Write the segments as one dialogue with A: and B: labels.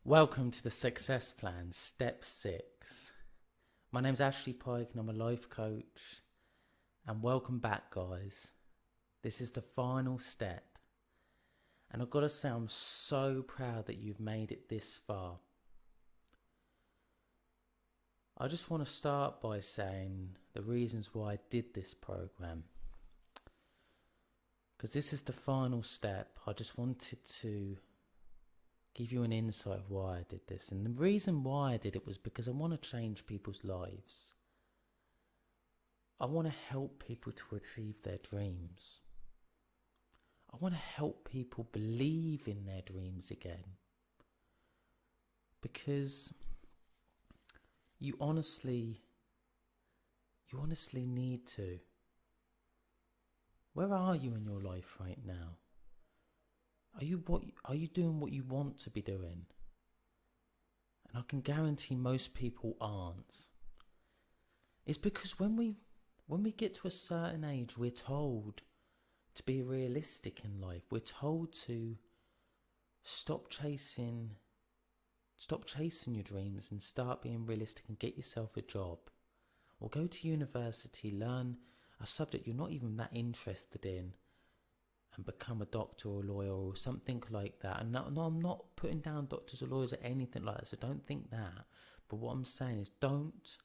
A: Welcome to the Success Plan, Step 6. My name's Ashley Pike and I'm a life coach. And welcome back, guys. This is the final step. And I've got to say, I'm so proud that you've made it this far. I just want to start by saying the reasons why I did this program. Because this is the final step. I just wanted to give you an insight of why I did this. And the reason why I did it was because I want to change people's lives. I want to help people to achieve their dreams. I want to help people believe in their dreams again. Because you honestly need to. Where are you in your life right now? Are you doing what you want to be doing? And I can guarantee most people aren't. It's because when we get to a certain age, we're told to be realistic in life. We're told to stop chasing your dreams and start being realistic and get yourself a job. Or go to university, learn a subject you're not even that interested in, and become a doctor or a lawyer or something like that. And no, I'm not putting down doctors or lawyers or anything like that, so don't think that. But what I'm saying is, don't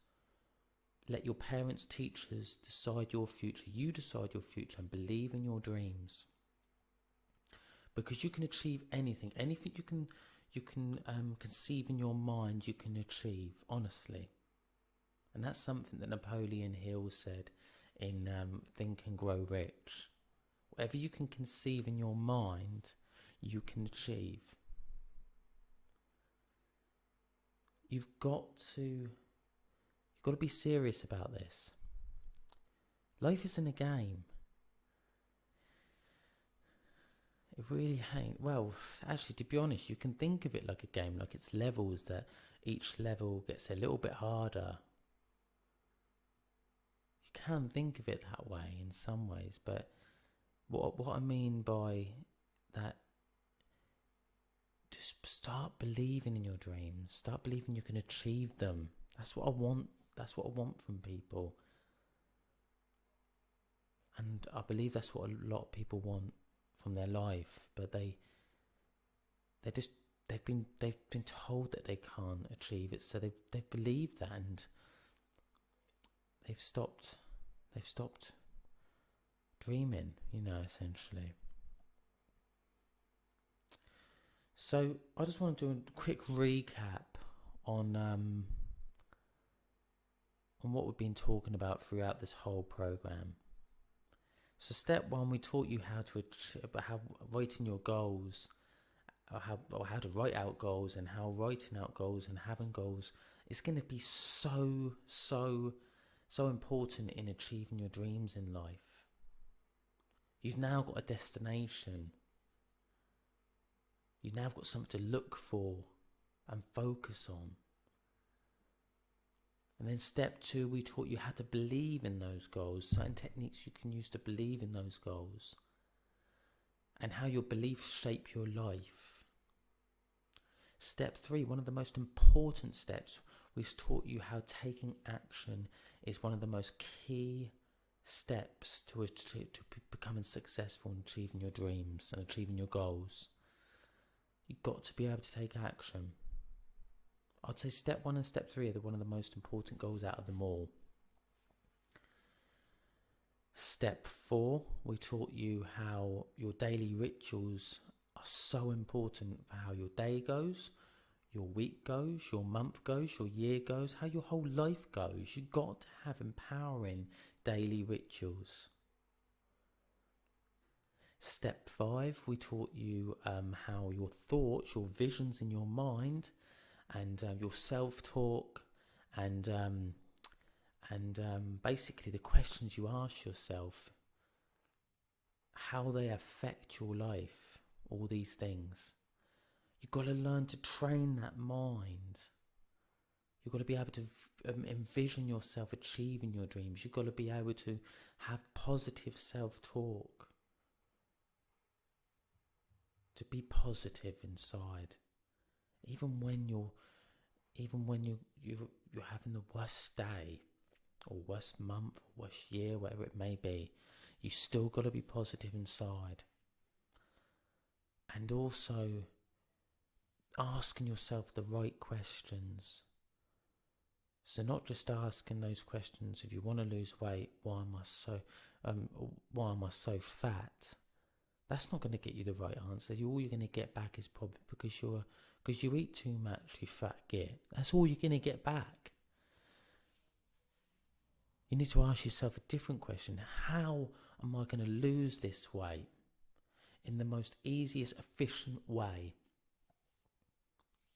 A: let your parents, teachers decide your future. You decide your future and believe in your dreams. Because you can achieve anything. Anything you can conceive in your mind, you can achieve, honestly. And that's something that Napoleon Hill said in Think and Grow Rich. Whatever you can conceive in your mind, you can achieve. You've got to be serious about this. Life isn't a game. It really ain't. Well, actually, to be honest, you can think of it like a game, like it's levels, that each level gets a little bit harder. You can think of it that way in some ways, but what I mean by that, just start believing in your dreams. Start believing you can achieve them. That's what I want. That's what I want from people. And I believe that's what a lot of people want from their life, but they've been told that they can't achieve it, so they've believed that, and they've stopped dreaming, essentially. So I just want to do a quick recap on what we've been talking about throughout this whole program. So step 1, we taught you how writing your goals, or how to write out goals, and how writing out goals and having goals is going to be so important in achieving your dreams in life. You've now got a destination. You've now got something to look for and focus on. And then step 2, we taught you how to believe in those goals, certain techniques you can use to believe in those goals, and how your beliefs shape your life. Step 3, one of the most important steps, we taught you how taking action is one of the most key steps to becoming successful in achieving your dreams and achieving your goals. You've got to be able to take action. I'd say step 1 and step 3 are one of the most important goals out of them all. Step 4, we taught you how your daily rituals are so important for how your day goes, your week goes, your month goes, your year goes, how your whole life goes. You've got to have empowering daily rituals. Step 5, we taught you how your thoughts, your visions in your mind, and your self-talk, and basically the questions you ask yourself, how they affect your life, all these things. You've got to learn to train that mind. You've got to be able to envision yourself achieving your dreams. You've got to be able to have positive self-talk. To be positive inside. even when you're having the worst day or worst month or worst year, whatever it may be, you still got to be positive inside. And also asking yourself the right questions. So not just asking those questions, if you want to lose weight, why am I so fat? That's not going to get you the right answer. All you're going to get back is probably because you eat too much, you fat git. That's all you're going to get back. You need to ask yourself a different question. How am I going to lose this weight in the most easiest, efficient way?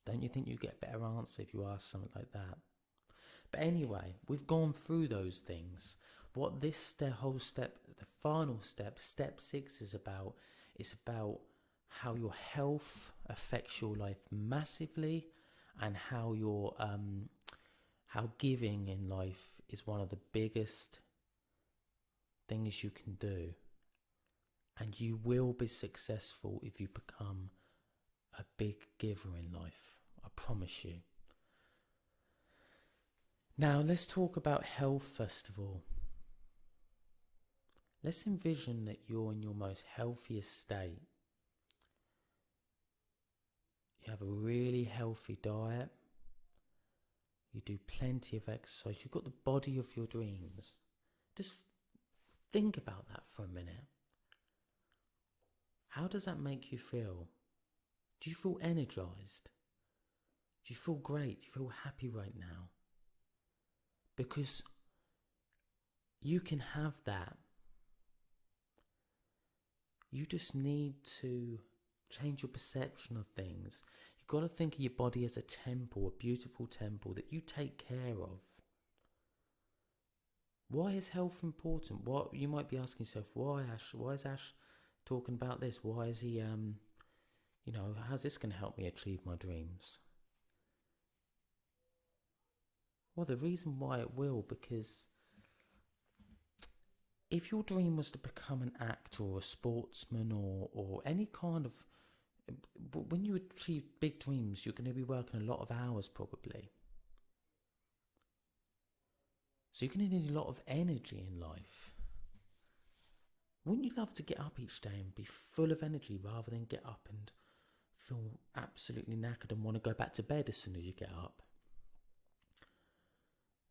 A: Don't you think you get a better answer if you ask something like that? But anyway, we've gone through those things. What this whole step, the final step, step 6 is about how your health affects your life massively, and how how giving in life is one of the biggest things you can do. And you will be successful if you become a big giver in life. I promise you. Now, let's talk about health first of all. Let's envision that you're in your most healthiest state. You have a really healthy diet. You do plenty of exercise. You've got the body of your dreams. Just think about that for a minute. How does that make you feel? Do you feel energized? Do you feel great? Do you feel happy right now? Because you can have that. You just need to change your perception of things. You've got to think of your body as a temple, a beautiful temple that you take care of. Why is health important? What you might be asking yourself, why Ash? Why is Ash talking about this? Why is he how's this going to help me achieve my dreams? Well, the reason why it will, because if your dream was to become an actor or a sportsman or any kind of, when you achieve big dreams, you're going to be working a lot of hours probably. So you're going to need a lot of energy in life. Wouldn't you love to get up each day and be full of energy rather than get up and feel absolutely knackered and want to go back to bed as soon as you get up?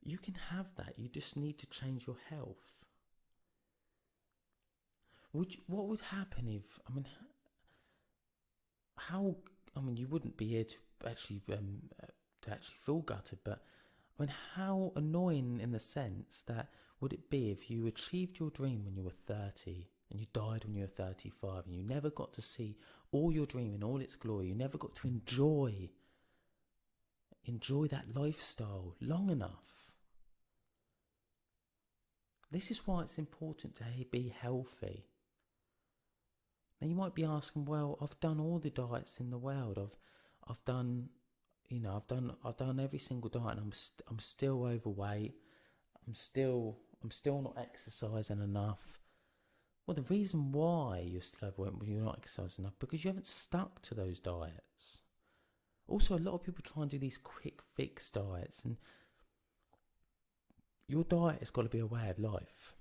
A: You can have that. You just need to change your health. What would happen if, you wouldn't be here to actually feel gutted, but how annoying in the sense that would it be if you achieved your dream when you were 30 and you died when you were 35 and you never got to see all your dream in all its glory? You never got to enjoy that lifestyle long enough. This is why it's important to be healthy. Now you might be asking, well, I've done all the diets in the world. I've done every single diet, and I'm still overweight. I'm still not exercising enough. Well, the reason why you're still overweight when you're not exercising enough, because you haven't stuck to those diets. Also, a lot of people try and do these quick fix diets, and your diet has got to be a way of life.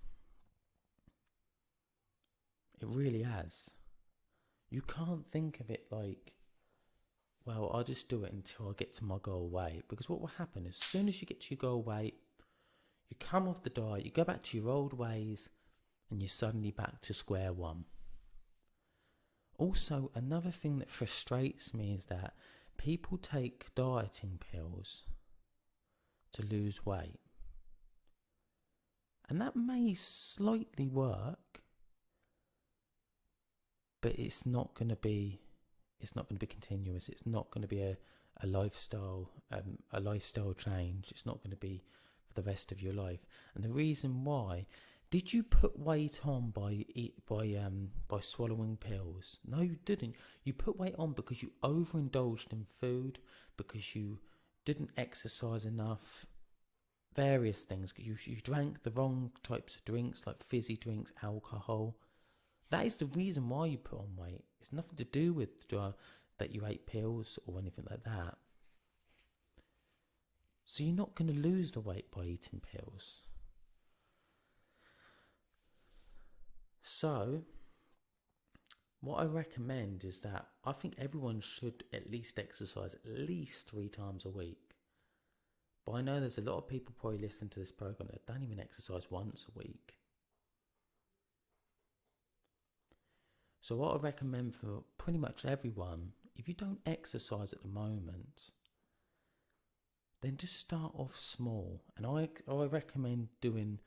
A: It really has. You can't think of it like, well, I'll just do it until I get to my goal weight. Because what will happen as soon as you get to your goal weight, you come off the diet, you go back to your old ways, and you're suddenly back to square one. Also, another thing that frustrates me is that people take dieting pills to lose weight. And that may slightly work, but it's not going to be continuous. It's not going to be a lifestyle change. It's not going to be for the rest of your life. And the reason why, did you put weight on by swallowing pills? No, you didn't. You put weight on because you overindulged in food, because you didn't exercise enough, various things. You drank the wrong types of drinks, like fizzy drinks, alcohol. That is the reason why you put on weight. It's nothing to do with that you ate pills or anything like that. So you're not going to lose the weight by eating pills. So what I recommend is that I think everyone should at least exercise at least 3 times a week. But I know there's a lot of people probably listening to this program that don't even exercise once a week. So what I recommend for pretty much everyone, if you don't exercise at the moment, then just start off small. And I recommend doing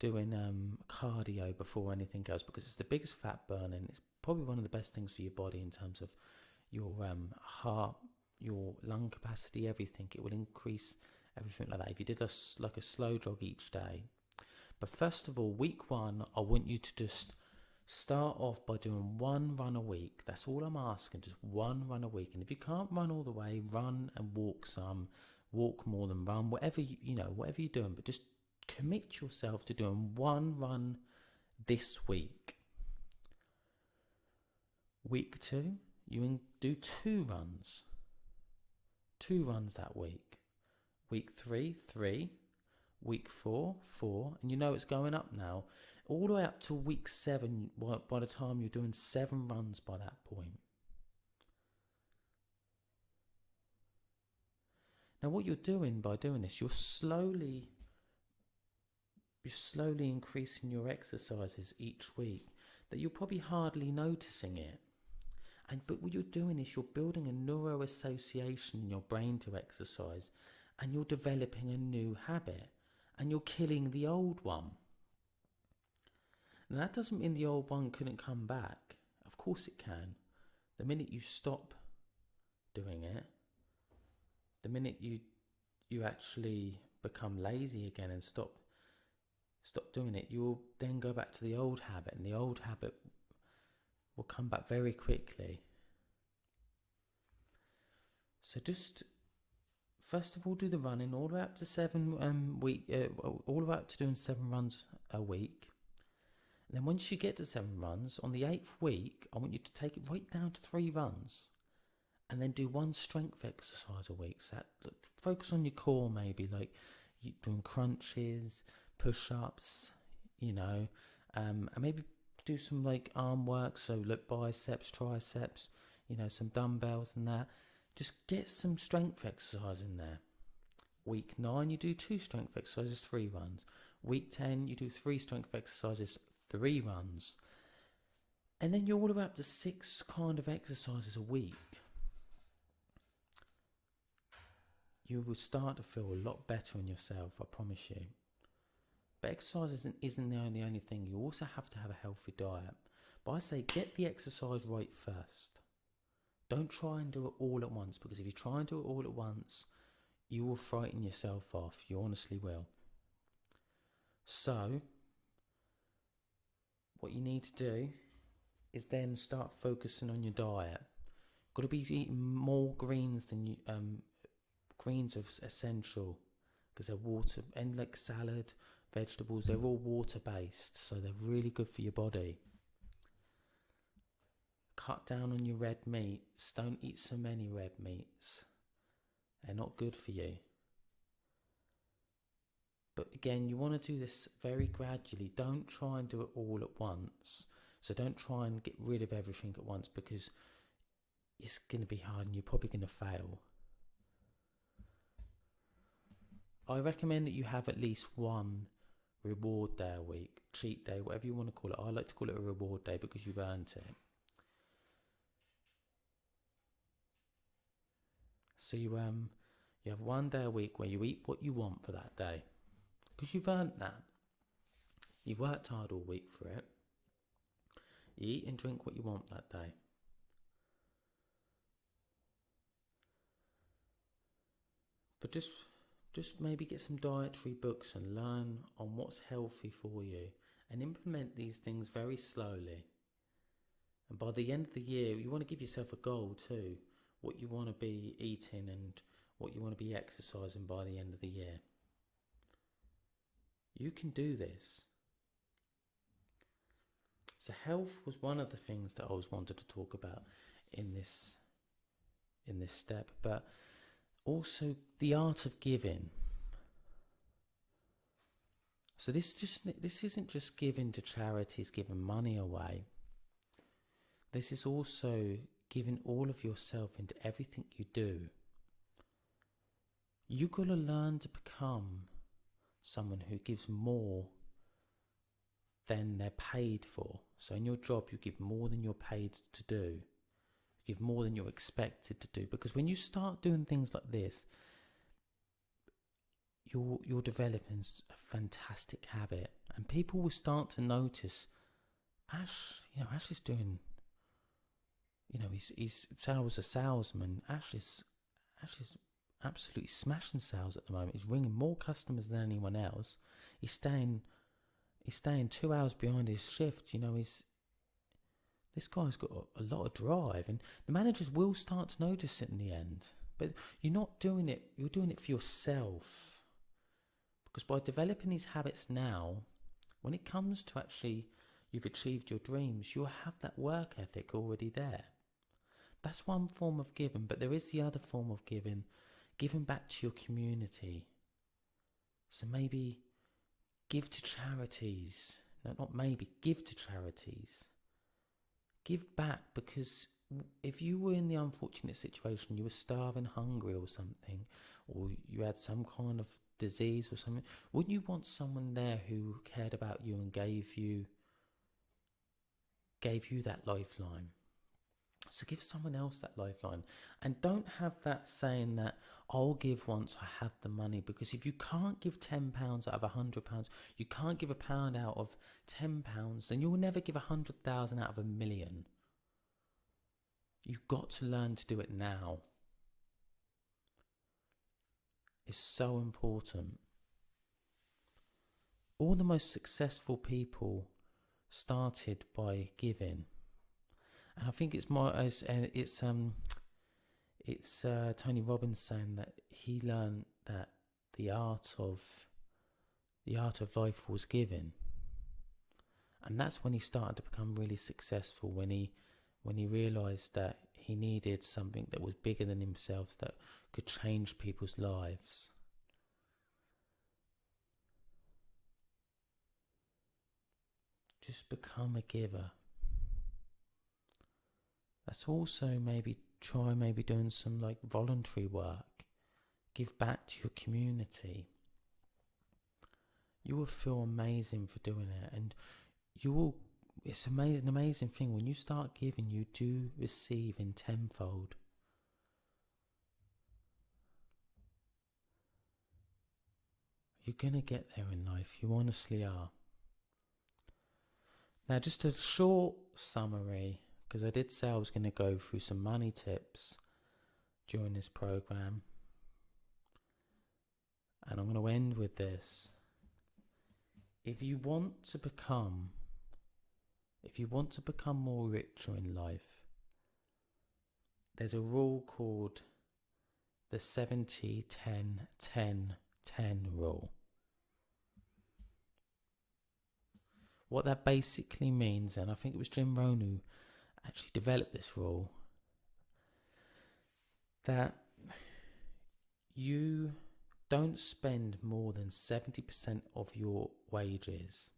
A: cardio before anything else, because it's the biggest fat burner, and it's probably one of the best things for your body in terms of your heart, your lung capacity, everything. It will increase everything like that if you did a slow jog each day. But first of all, week 1, I want you to just start off by doing 1 run a week. That's all I'm asking, just 1 run a week. And if you can't run all the way, run and walk some, walk more than run, whatever whatever you're doing, but just commit yourself to doing 1 run this week. Week 2, you do 2 runs. 2 runs that week. Week 3, 3. Week 4, 4. And you know it's going up now. All the way up to week 7, by the time you're doing 7 runs by that point. Now what you're doing by doing this, you're slowly increasing your exercises each week, that you're probably hardly noticing it. But what you're doing is you're building a neuro association in your brain to exercise, and you're developing a new habit, and you're killing the old one. Now that doesn't mean the old one couldn't come back. Of course it can. The minute you stop doing it, the minute you actually become lazy again and stop doing it, you'll then go back to the old habit, and the old habit will come back very quickly. So just first of all, do the running all the way up to 7 all the way up to doing 7 runs a week. And then once you get to 7 runs, on the 8th week, I want you to take it right down to 3 runs, and then do 1 strength exercise a week. So focus on your core, maybe like doing crunches, push-ups, and maybe do some like arm work, so look, biceps, triceps, some dumbbells and that. Just get some strength exercise in there. Week 9, you do 2 strength exercises, 3 runs. Week 10, you do 3 strength exercises, 3 runs. And then you're all the way up to 6 kind of exercises a week. You will start to feel a lot better in yourself, I promise you. But exercise isn't the only thing. You also have to have a healthy diet. But I say get the exercise right first. Don't try and do it all at once, because if you try and do it all at once, you will frighten yourself off. You honestly will. So, what you need to do is then start focusing on your diet. Got to be eating more greens than greens are essential, because they're water, and like salad, vegetables, they're all water based, so they're really good for your body. Cut down on your red meats. Don't eat so many red meats. They're not good for you. But again, you want to do this very gradually. Don't try and do it all at once. So don't try and get rid of everything at once, because it's going to be hard and you're probably going to fail. I recommend that you have at least 1 reward day a week, cheat day, whatever you want to call it. I like to call it a reward day because you've earned it. So you have 1 day a week where you eat what you want for that day, because you've earned that. You've worked hard all week for it. You eat and drink what you want that day. But just maybe get some dietary books and learn on what's healthy for you, and implement these things very slowly. And by the end of the year, you want to give yourself a goal too, what you want to be eating and what you want to be exercising by the end of the year. You can do this. So health was one of the things that I always wanted to talk about in this in this step, but also the art of giving. So this isn't just giving to charities, giving money away. This is also giving all of yourself into everything you do. You've got to learn to become someone who gives more than they're paid for. So in your job, you give more than you're paid to do. You give more than you're expected to do. Because when you start doing things like this, you're developing a fantastic habit, and people will start to notice Ash is doing, he's a salesman. Ash is absolutely smashing sales at the moment. He's ringing more customers than anyone else. He's staying 2 hours behind his shift. This guy's got a lot of drive, and the managers will start to notice it in the end. But you're not doing it. You're doing it for yourself. Because by developing these habits now, when it comes to actually you've achieved your dreams, you'll have that work ethic already there. That's one form of giving, but there is the other form of giving back to your community. So maybe give to charities. No, not maybe, give to charities. Give back, because if you were in the unfortunate situation, you were starving, hungry or something, or you had some kind of disease or something, wouldn't you want someone there who cared about you and gave you that lifeline? So give someone else that lifeline, and don't have that saying that I'll give once I have the money, because if you can't give £10 out of £100, you can't give £1 out of £10, then you'll never give 100,000 out of 1,000,000. You've got to learn to do it now. It's so important. All the most successful people started by giving, and I think it's Tony Robbins saying that he learned that the art of life was giving, and that's when he started to become really successful. When he realised that he needed something that was bigger than himself, that could change people's lives. Just become a giver. That's also maybe doing some like voluntary work. Give back to your community. You will feel amazing for doing it, and it's an amazing thing. When you start giving, you do receive in tenfold. You're going to get there in life. You honestly are. Now, just a short summary, because I did say I was going to go through some money tips during this program. And I'm going to end with this. If you want to become more richer in life, there's a rule called the 70-10-10-10 rule. What that basically means, and I think it was Jim Rohn who actually developed this rule, that you don't spend more than 70% of your wages.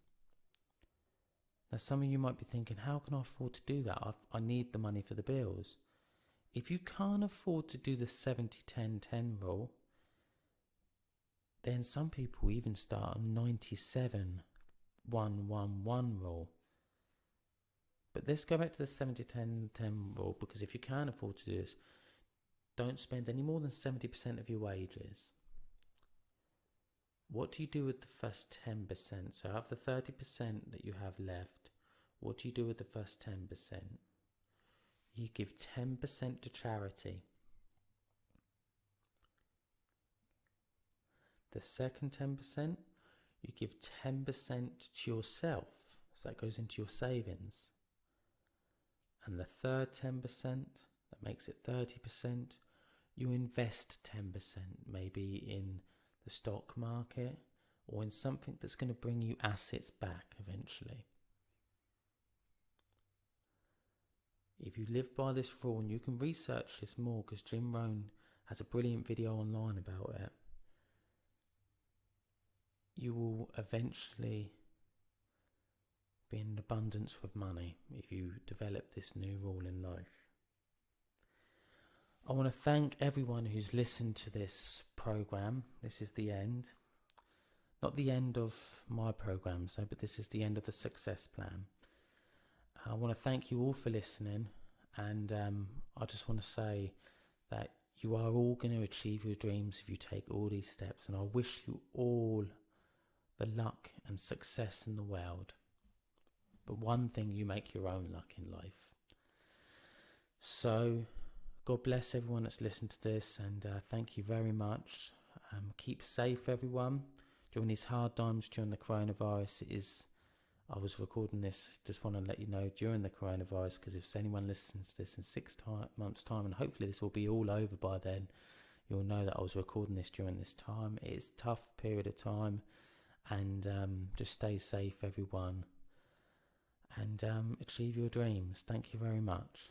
A: Now, some of you might be thinking, how can I afford to do that? I need the money for the bills. If you can't afford to do the 70-10-10 rule, then some people even start on 97-1-1-1 rule. But let's go back to the 70-10-10 rule, because if you can't afford to do this, don't spend any more than 70% of your wages. What do you do with the first 10%? So out of the 30% that you have left, what do you do with the first 10%? You give 10% to charity. The second 10%, you give 10% to yourself. So that goes into your savings. And the third 10%, that makes it 30%, you invest 10%, maybe in the stock market or in something that's going to bring you assets back eventually. If you live by this rule, and you can research this more because Jim Rohn has a brilliant video online about it, you will eventually be in abundance with money if you develop this new rule in life. I want to thank everyone who's listened to this program. This is the end. Not the end of my program, but this is the end of the success plan. I want to thank you all for listening, and I just want to say that you are all going to achieve your dreams if you take all these steps, and I wish you all the luck and success in the world. But one thing, you make your own luck in life. So, God bless everyone that's listened to this, and thank you very much. Keep safe, everyone. During these hard times during the coronavirus, I was recording this, just want to let you know, during the coronavirus, because if anyone listens to this in 6 months' time, and hopefully this will be all over by then, you'll know that I was recording this during this time. It is a tough period of time, and just stay safe, everyone, and achieve your dreams. Thank you very much.